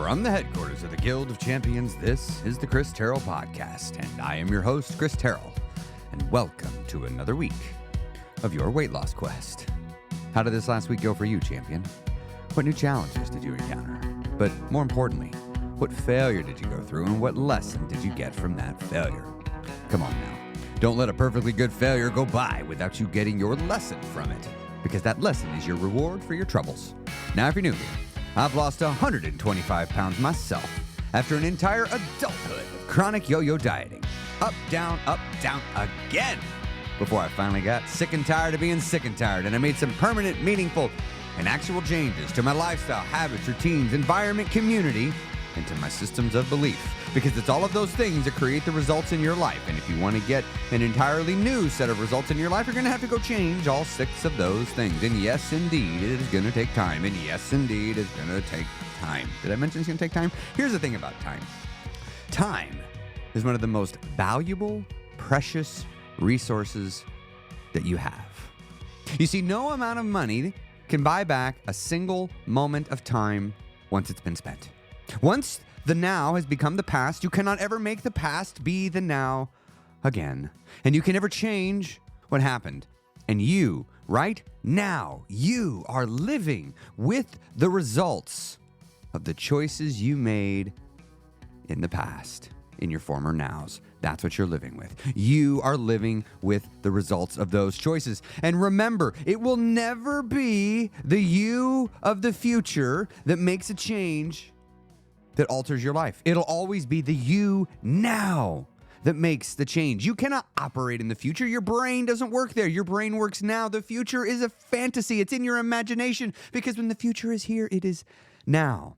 From the headquarters of the Guild of Champions, this is the Chris Terrell Podcast, and I am your host, Chris Terrell, and welcome to another week of your weight loss quest. How did this last week go for you, champion? What new challenges did you encounter? But more importantly, what failure did you go through, and what lesson did you get from that failure? Come on now. Don't let a perfectly good failure go by without you getting your lesson from it, because that lesson is your reward for your troubles. Now, if you're new here, I've lost 125 pounds myself after an entire adulthood of chronic yo-yo dieting. Up, down, again. Before I finally got sick and tired of being sick and tired, and I made some permanent, meaningful, and actual changes to my lifestyle, habits, routines, environment, community, and to my systems of belief. Because it's all of those things that create the results in your life. And if you want to get an entirely new set of results in your life, you're going to have to go change all 6 of those things. And yes, indeed, it is going to take time. And yes, indeed, it's going to take time. Did I mention it's going to take time? Here's the thing about time. Time is one of the most valuable, precious resources that you have. You see, no amount of money can buy back a single moment of time once it's been spent. Once the now has become the past, you cannot ever make the past be the now again. And you can never change what happened. And you, right now, you are living with the results of the choices you made in the past, in your former nows. That's what you're living with. You are living with the results of those choices. And remember, it will never be the you of the future that makes a change that alters your life. It'll always be the you now that makes the change. You cannot operate in the future. Your brain doesn't work there. Your brain works now. The future is a fantasy. It's in your imagination, because when the future is here, it is now.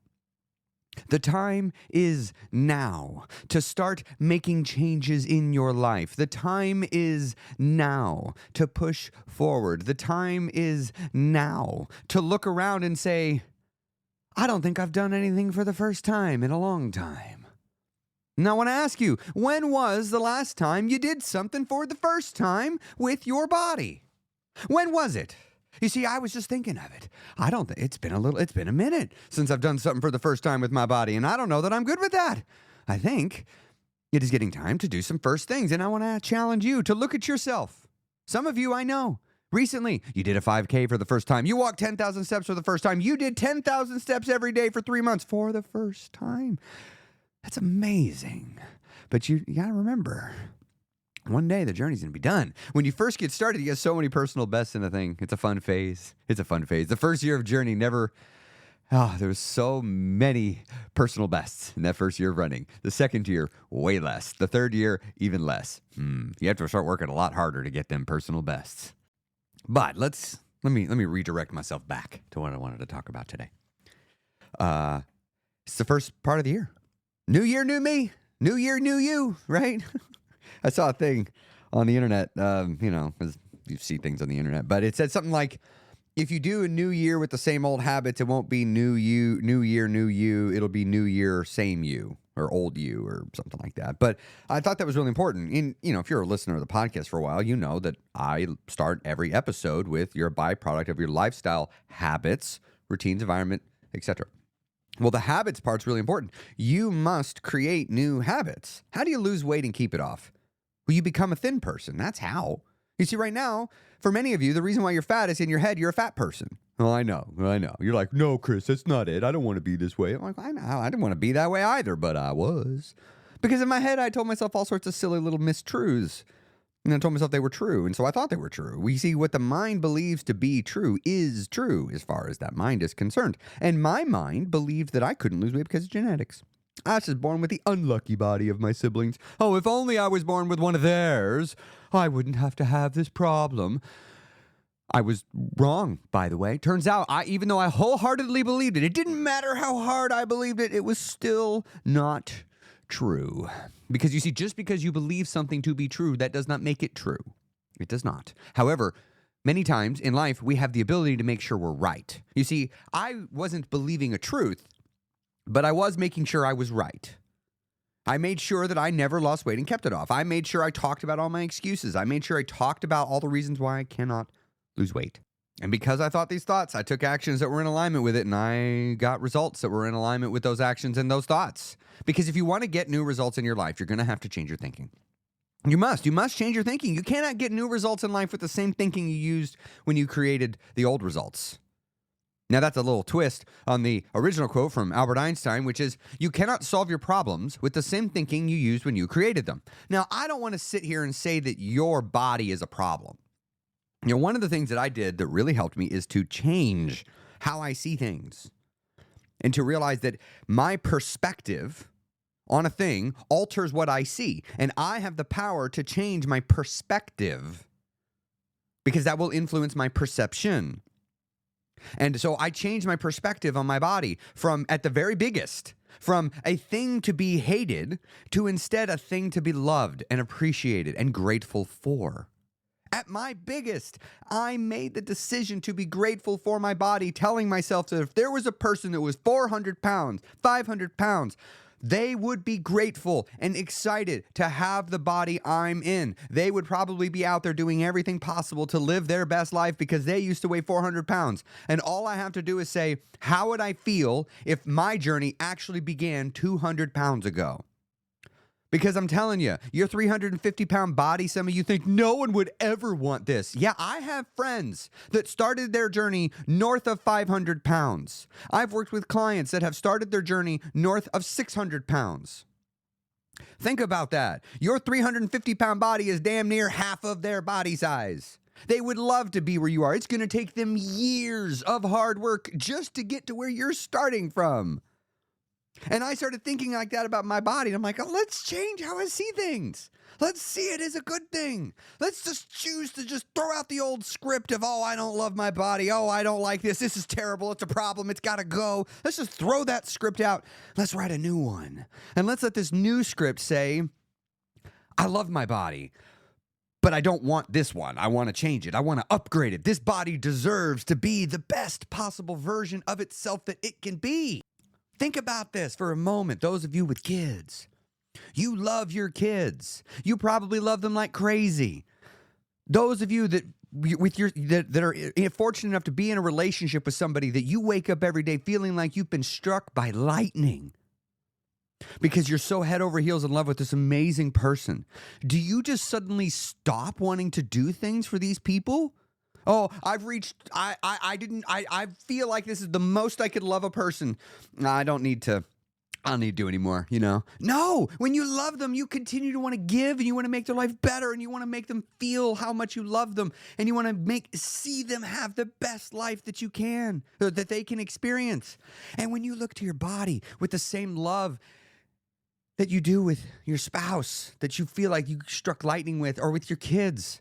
The time is now to start making changes in your life. The time is now to push forward. The time is now to look around and say, I don't think I've done anything for the first time in a long time. Now I want to ask you, when was the last time you did something for the first time with your body? When was it? You see, I was just thinking of it. It's been a minute since I've done something for the first time with my body, and I don't know that I'm good with that. I think it is getting time to do some first things, and I want to challenge you to look at yourself. Some of you I know. Recently, you did a 5K for the first time. You walked 10,000 steps for the first time. You did 10,000 steps every day for 3 months for the first time. That's amazing. But you got to remember, one day the journey's going to be done. When you first get started, you get so many personal bests in a thing. It's a fun phase. The first year of journey there was so many personal bests in that first year of running. The second year, way less. The third year, even less. You have to start working a lot harder to get them personal bests. But let me redirect myself back to what I wanted to talk about today. It's the first part of the year. New year, new me. New year, new you, right? I saw a thing on the internet, as you see things on the internet, but it said something like, if you do a new year with the same old habits, it won't be new year, new you. It'll be new year, same you, or old you, or something like that. But I thought that was really important. If you're a listener of the podcast for a while, you know that I start every episode with your byproduct of your lifestyle habits, routines, environment, etc. Well, the habits part's really important. You must create new habits. How do you lose weight and keep it off? Well, you become a thin person. That's how. You see, right now, for many of you, the reason why you're fat is in your head, you're a fat person. Well, I know. You're like, no, Chris, that's not it. I don't want to be this way. I'm like, I know. I didn't want to be that way either, but I was. Because in my head, I told myself all sorts of silly little mistruths. And I told myself they were true, and so I thought they were true. We see what the mind believes to be true is true as far as that mind is concerned. And my mind believed that I couldn't lose weight because of genetics. I was just born with the unlucky body of my siblings. Oh, if only I was born with one of theirs, I wouldn't have to have this problem. I was wrong, by the way. Turns out, even though I wholeheartedly believed it didn't matter how hard I believed it, it was still not true. Because you see, just because you believe something to be true, that does not make it true. It does not. However, many times in life, we have the ability to make sure we're right. You see, I wasn't believing a truth, but I was making sure I was right. I made sure that I never lost weight and kept it off. I made sure I talked about all my excuses. I made sure I talked about all the reasons why I cannot lose weight. And because I thought these thoughts, I took actions that were in alignment with it, and I got results that were in alignment with those actions and those thoughts. Because if you want to get new results in your life, you're going to have to change your thinking. You must change your thinking. You cannot get new results in life with the same thinking you used when you created the old results. Now, that's a little twist on the original quote from Albert Einstein, which is, you cannot solve your problems with the same thinking you used when you created them. Now, I don't want to sit here and say that your body is a problem. One of the things that I did that really helped me is to change how I see things and to realize that my perspective on a thing alters what I see. And I have the power to change my perspective because that will influence my perception. And so I changed my perspective on my body from, at the very biggest, from a thing to be hated to instead a thing to be loved and appreciated and grateful for. At my biggest, I made the decision to be grateful for my body, telling myself that if there was a person that was 400 pounds, 500 pounds, they would be grateful and excited to have the body I'm in. They would probably be out there doing everything possible to live their best life because they used to weigh 400 pounds. And all I have to do is say, how would I feel if my journey actually began 200 pounds ago? Because I'm telling you, your 350-pound body, some of you think no one would ever want this. Yeah, I have friends that started their journey north of 500 pounds. I've worked with clients that have started their journey north of 600 pounds. Think about that. Your 350-pound body is damn near half of their body size. They would love to be where you are. It's going to take them years of hard work just to get to where you're starting from. And I started thinking like that about my body. And I'm like, oh, let's change how I see things. Let's see it as a good thing. Let's just choose to just throw out the old script of, oh, I don't love my body. Oh, I don't like this. This is terrible. It's a problem. It's got to go. Let's just throw that script out. Let's write a new one. And let's let this new script say, I love my body, but I don't want this one. I want to change it. I want to upgrade it. This body deserves to be the best possible version of itself that it can be. Think about this for a moment, those of you with kids. You love your kids. You probably love them like crazy. Those of you that are fortunate enough to be in a relationship with somebody that you wake up every day feeling like you've been struck by lightning because you're so head over heels in love with this amazing person. Do you just suddenly stop wanting to do things for these people? Oh, I feel like this is the most I could love a person. I don't need to do anymore, you know? No, when you love them, you continue to want to give and you want to make their life better and you want to make them feel how much you love them and you want to see them have the best life that you can, that they can experience. And when you look to your body with the same love that you do with your spouse, that you feel like you struck lightning with, or with your kids,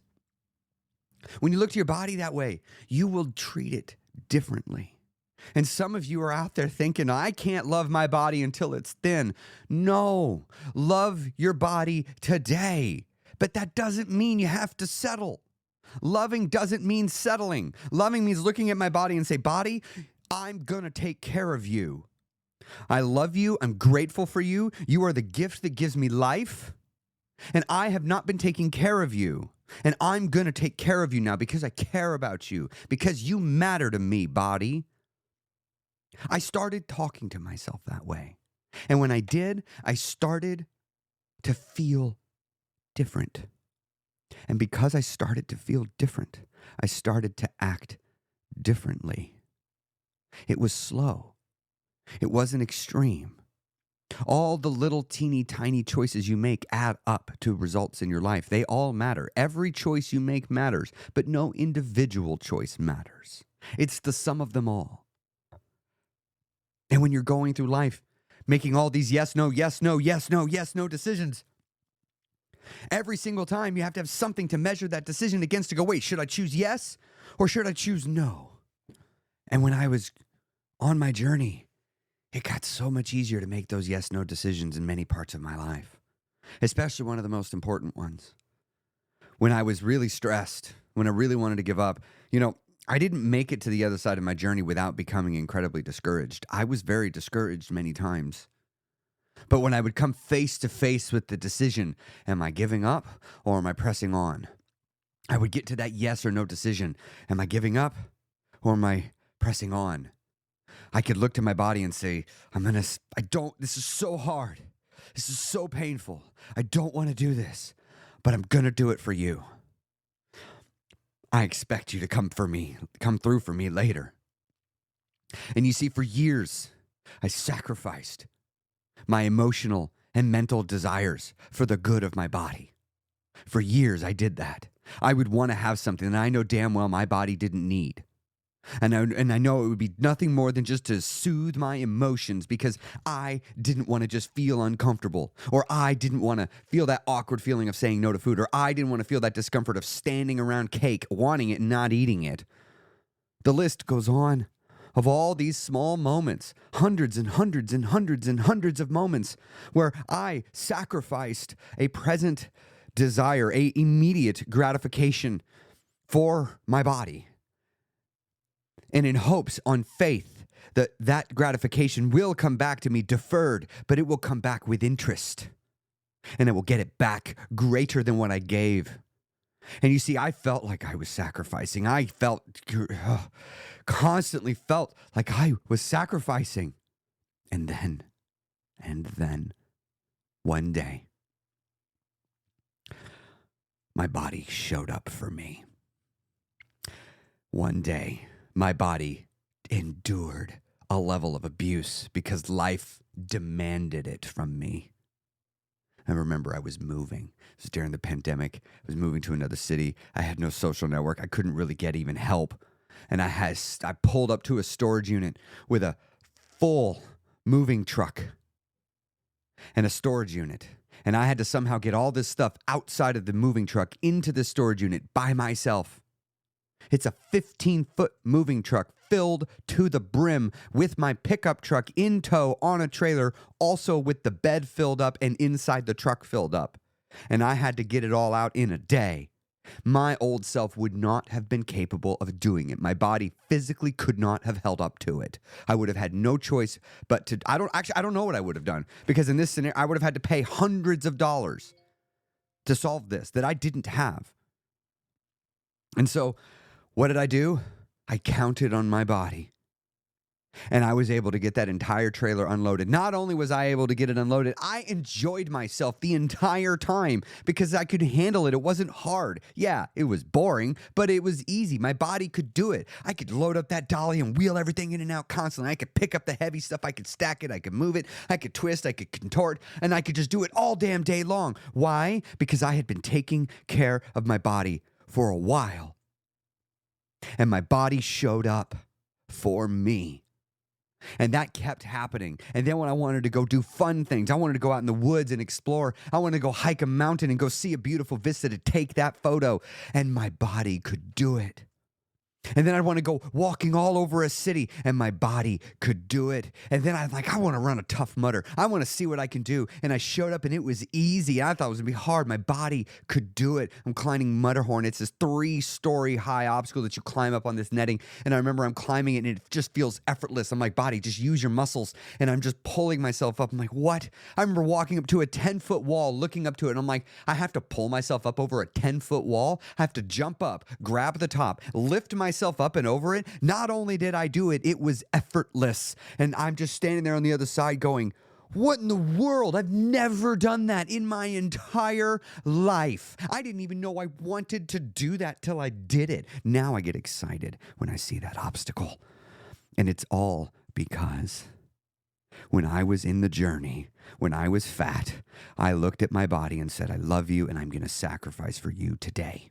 when you look to your body that way, you will treat it differently. And some of you are out there thinking, I can't love my body until it's thin. No, love your body today. But that doesn't mean you have to settle. Loving doesn't mean settling. Loving means looking at my body and say, body, I'm going to take care of you. I love you. I'm grateful for you. You are the gift that gives me life. And I have not been taking care of you. And I'm going to take care of you now because I care about you, because you matter to me, body. I started talking to myself that way. And when I did, I started to feel different. And because I started to feel different, I started to act differently. It was slow. It wasn't extreme. All the little teeny tiny choices you make add up to results in your life. They all matter. Every choice you make matters, but no individual choice matters. It's the sum of them all. And when you're going through life, making all these yes, no, yes, no, yes, no, yes, no decisions, every single time you have to have something to measure that decision against to go, wait, should I choose yes or should I choose no? And when I was on my journey, it got so much easier to make those yes-no decisions in many parts of my life, especially one of the most important ones. When I was really stressed, when I really wanted to give up, I didn't make it to the other side of my journey without becoming incredibly discouraged. I was very discouraged many times. But when I would come face to face with the decision, am I giving up or am I pressing on? I would get to that yes or no decision. Am I giving up Or am I pressing on? I could look to my body and say, this is so hard. This is so painful. I don't want to do this, but I'm going to do it for you. I expect you to come through for me later. And you see, for years, I sacrificed my emotional and mental desires for the good of my body. For years, I did that. I would want to have something that I know damn well my body didn't need. And I know it would be nothing more than just to soothe my emotions because I didn't want to just feel uncomfortable, or I didn't want to feel that awkward feeling of saying no to food, or I didn't want to feel that discomfort of standing around cake, wanting it and not eating it. The list goes on of all these small moments, hundreds and hundreds and hundreds and hundreds of moments where I sacrificed a present desire, a immediate gratification for my body. And in hopes, on faith, that gratification will come back to me deferred, but it will come back with interest. And it will get it back greater than what I gave. And you see, I felt like I was sacrificing. I constantly felt like I was sacrificing. And then, one day, my body showed up for me. One day, my body endured a level of abuse because life demanded it from me. I remember I was moving. It was during the pandemic. I was moving to another city. I had no social network. I couldn't really get even help. And I pulled up to a storage unit with a full moving truck and a storage unit. And I had to somehow get all this stuff outside of the moving truck into the storage unit by myself. It's a 15-foot moving truck filled to the brim with my pickup truck in tow on a trailer, also with the bed filled up and inside the truck filled up. And I had to get it all out in a day. My old self would not have been capable of doing it. My body physically could not have held up to it. I would have had no choice but to, I don't know what I would have done, because in this scenario, I would have had to pay hundreds of dollars to solve this that I didn't have. And so what did I do? I counted on my body. And I was able to get that entire trailer unloaded. Not only was I able to get it unloaded, I enjoyed myself the entire time because I could handle it. It wasn't hard. Yeah, it was boring, but it was easy. My body could do it. I could load up that dolly and wheel everything in and out constantly. I could pick up the heavy stuff. I could stack it. I could move it. I could twist. I could contort. And I could just do it all damn day long. Why? Because I had been taking care of my body for a while. And my body showed up for me. And that kept happening. And then when I wanted to go do fun things, I wanted to go out in the woods and explore. I wanted to go hike a mountain and go see a beautiful vista to take that photo. And my body could do it. And then I'd want to go walking all over a city, and my body could do it. And then I want to run a Tough Mudder. I want to see what I can do. And I showed up, and it was easy. I thought it was going to be hard. My body could do it. I'm climbing Mudderhorn. It's this 3-story high obstacle that you climb up on this netting. And I remember I'm climbing it, and it just feels effortless. I'm like, body, just use your muscles. And I'm just pulling myself up. I'm like, what? I remember walking up to a 10-foot wall, looking up to it, and I'm like, I have to pull myself up over a 10-foot wall. I have to jump up, grab the top, lift myself up and over it. Not only did I do it, it was effortless. And I'm just standing there on the other side going, what in the world? I've never done that in my entire life. I didn't even know I wanted to do that till I did it. Now I get excited when I see that obstacle. And it's all because when I was in the journey, when I was fat, I looked at my body and said, I love you and I'm going to sacrifice for you today.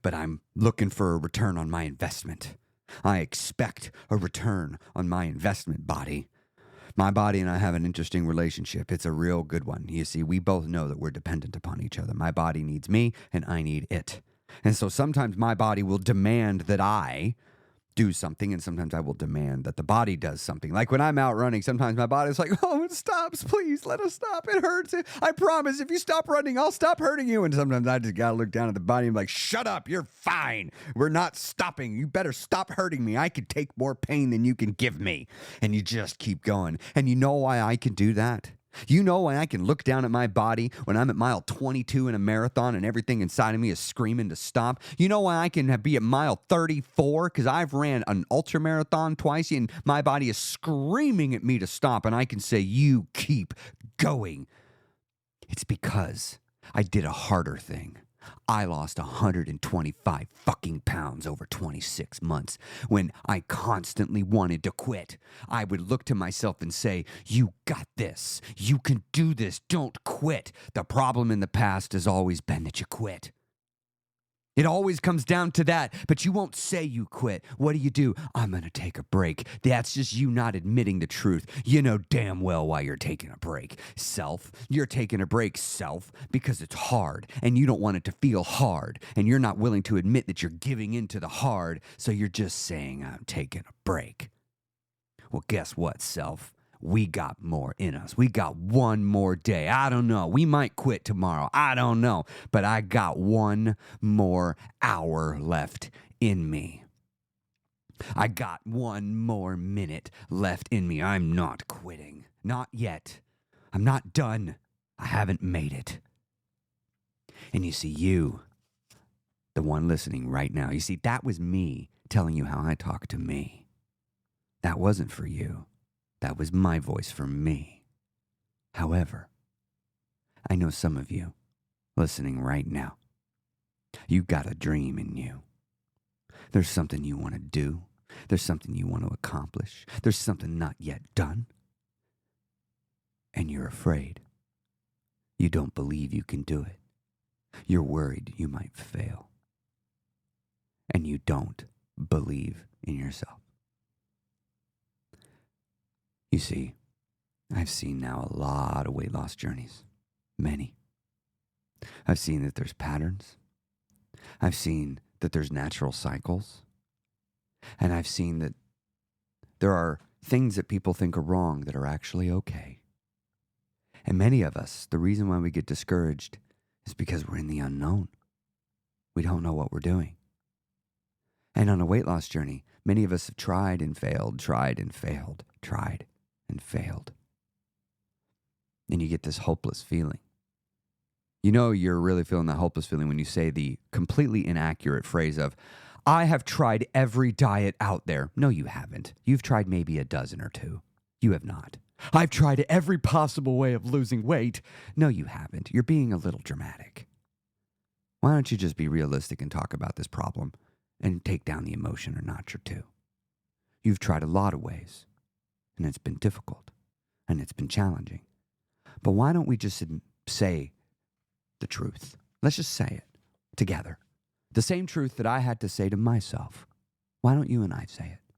But I'm looking for a return on my investment. I expect a return on my investment, body. My body and I have an interesting relationship. It's a real good one. You see, we both know that we're dependent upon each other. My body needs me, and I need it. And so sometimes my body will demand that I do something, and sometimes I will demand that the body does something. Like when I'm out running, sometimes my body's like, oh, it stops. Please let us stop. It hurts. I promise if you stop running, I'll stop hurting you. And sometimes I just got to look down at the body and be like, shut up. You're fine. We're not stopping. You better stop hurting me. I could take more pain than you can give me. And you just keep going. And you know why I can do that? You know when I can look down at my body when I'm at mile 22 in a marathon and everything inside of me is screaming to stop? You know when I can be at mile 34 because I've ran an ultra marathon twice and my body is screaming at me to stop and I can say, you keep going. It's because I did a harder thing. I lost 125 fucking pounds over 26 months when I constantly wanted to quit. I would look to myself and say, you got this. You can do this. Don't quit. The problem in the past has always been that you quit. It always comes down to that, but you won't say you quit. What do? I'm going to take a break. That's just you not admitting the truth. You know damn well why you're taking a break. Self, you're taking a break, self, because it's hard, and you don't want it to feel hard, and you're not willing to admit that you're giving in to the hard, so you're just saying, I'm taking a break. Well, guess what, self? We got more in us. We got one more day. I don't know. We might quit tomorrow. I don't know. But I got one more hour left in me. I got one more minute left in me. I'm not quitting. Not yet. I'm not done. I haven't made it. And you see, you, the one listening right now, you see, that was me telling you how I talk to me. That wasn't for you. That was my voice for me. However, I know some of you listening right now, you got a dream in you. There's something you want to do. There's something you want to accomplish. There's something not yet done. And you're afraid. You don't believe you can do it. You're worried you might fail. And you don't believe in yourself. You see, I've seen now a lot of weight loss journeys. Many. I've seen that there's patterns. I've seen that there's natural cycles. And I've seen that there are things that people think are wrong that are actually okay. And many of us, the reason why we get discouraged is because we're in the unknown. We don't know what we're doing. And on a weight loss journey, many of us have tried and failed, tried and failed, tried and failed. And you get this hopeless feeling. You know you're really feeling that hopeless feeling when you say the completely inaccurate phrase of, I have tried every diet out there. No, you haven't. You've tried maybe a dozen or two. You have not. I've tried every possible way of losing weight. No, you haven't. You're being a little dramatic. Why don't you just be realistic and talk about this problem and take down the emotion a notch or two? You've tried a lot of ways. And it's been difficult, and it's been challenging. But why don't we just say the truth? Let's just say it together. The same truth that I had to say to myself. Why don't you and I say it?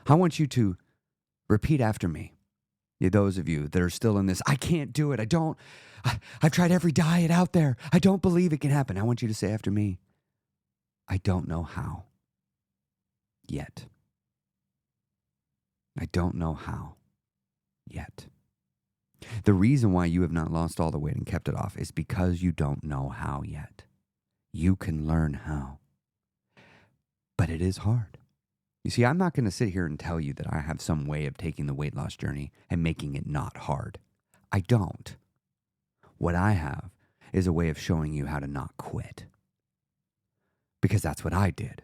I want you to repeat after me. Those of you that are still in this, I can't do it. I've tried every diet out there. I don't believe it can happen. I want you to say after me, I don't know how yet. I don't know how yet. The reason why you have not lost all the weight and kept it off is because you don't know how yet. You can learn how. But it is hard. You see, I'm not going to sit here and tell you that I have some way of taking the weight loss journey and making it not hard. I don't. What I have is a way of showing you how to not quit. Because that's what I did.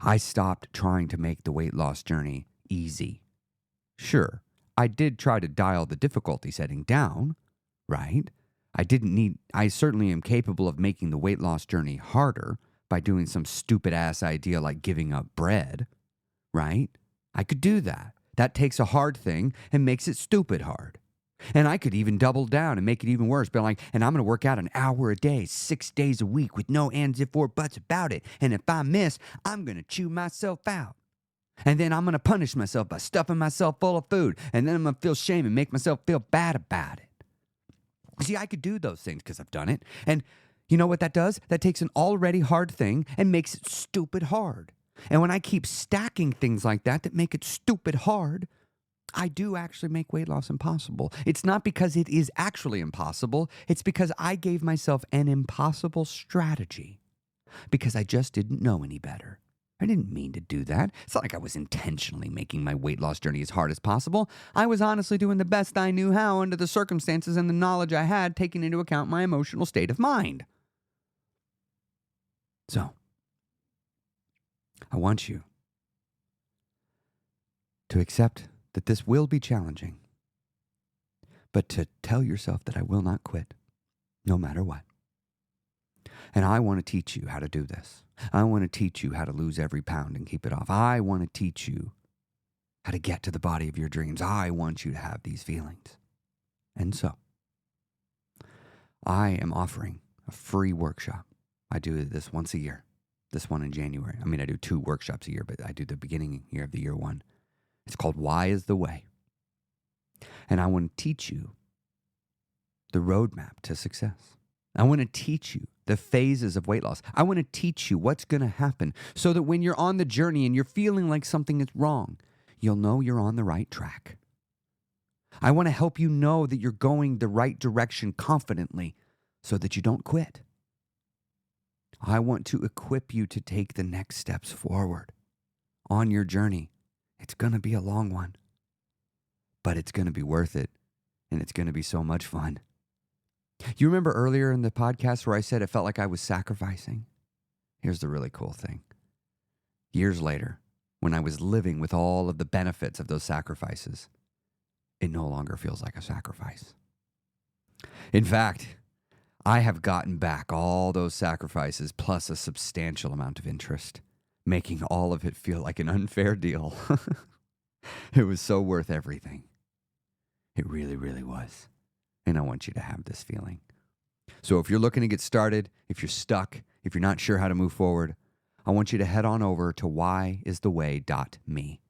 I stopped trying to make the weight loss journey easy. Sure, I did try to dial the difficulty setting down, right? I certainly am capable of making the weight loss journey harder by doing some stupid ass idea like giving up bread, right? I could do that. That takes a hard thing and makes it stupid hard. And I could even double down and make it even worse. But and I'm going to work out an hour a day, 6 days a week with no ands, if, or, buts about it. And if I miss, I'm going to chew myself out. And then I'm going to punish myself by stuffing myself full of food. And then I'm going to feel shame and make myself feel bad about it. See, I could do those things because I've done it. And you know what that does? That takes an already hard thing and makes it stupid hard. And when I keep stacking things like that make it stupid hard, I do actually make weight loss impossible. It's not because it is actually impossible. It's because I gave myself an impossible strategy because I just didn't know any better. I didn't mean to do that. It's not like I was intentionally making my weight loss journey as hard as possible. I was honestly doing the best I knew how under the circumstances and the knowledge I had, taking into account my emotional state of mind. So, I want you to accept that this will be challenging, but to tell yourself that I will not quit, no matter what. And I want to teach you how to do this. I want to teach you how to lose every pound and keep it off. I want to teach you how to get to the body of your dreams. I want you to have these feelings. And so, I am offering a free workshop. I do this once a year, this one in January. I mean, I do 2 workshops a year, but I do the beginning year of the year one. It's called Why is the Way? And I want to teach you the roadmap to success. I want to teach you the phases of weight loss. I want to teach you what's going to happen so that when you're on the journey and you're feeling like something is wrong, you'll know you're on the right track. I want to help you know that you're going the right direction confidently so that you don't quit. I want to equip you to take the next steps forward on your journey. It's going to be a long one, but it's going to be worth it, and it's going to be so much fun. You remember earlier in the podcast where I said it felt like I was sacrificing? Here's the really cool thing. Years later, when I was living with all of the benefits of those sacrifices, it no longer feels like a sacrifice. In fact, I have gotten back all those sacrifices plus a substantial amount of interest, making all of it feel like an unfair deal. It was so worth everything. It really, really was. And I want you to have this feeling. So if you're looking to get started, if you're stuck, if you're not sure how to move forward, I want you to head on over to whyistheway.me.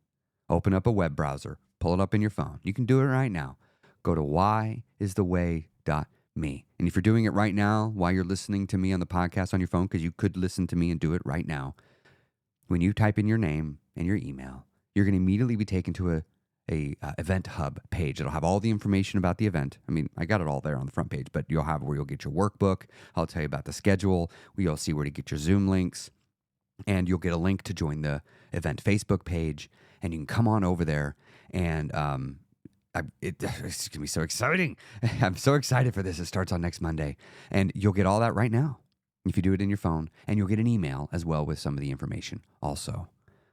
Open up a web browser, pull it up in your phone. You can do it right now. Go to whyistheway.me. And if you're doing it right now while you're listening to me on the podcast on your phone, because you could listen to me and do it right now, when you type in your name and your email, you're going to immediately be taken to a event hub page. It'll have all the information about the event. I mean, I got it all there on the front page, but you'll have where you'll get your workbook. I'll tell you about the schedule. You'll see where to get your Zoom links, and you'll get a link to join the event Facebook page, and you can come on over there. And it's going to be so exciting. I'm so excited for this. It starts on next Monday, and you'll get all that right now if you do it in your phone, and you'll get an email as well with some of the information also.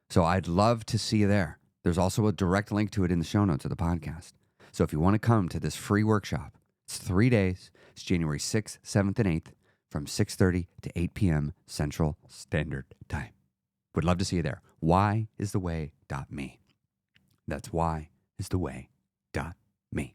So I'd love to see you there. There's also a direct link to it in the show notes of the podcast. So if you want to come to this free workshop, it's 3 days. It's January 6th, 7th, and 8th from 6:30 to 8 p.m. Central Standard Time. Would love to see you there. Whyistheway.me. That's whyistheway.me.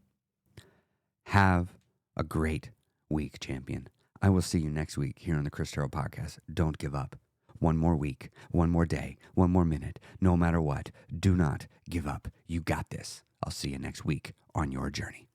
Have a great week, champion. I will see you next week here on the Chris Terrell Podcast. Don't give up. One more week, one more day, one more minute, no matter what. Do not give up. You got this. I'll see you next week on your journey.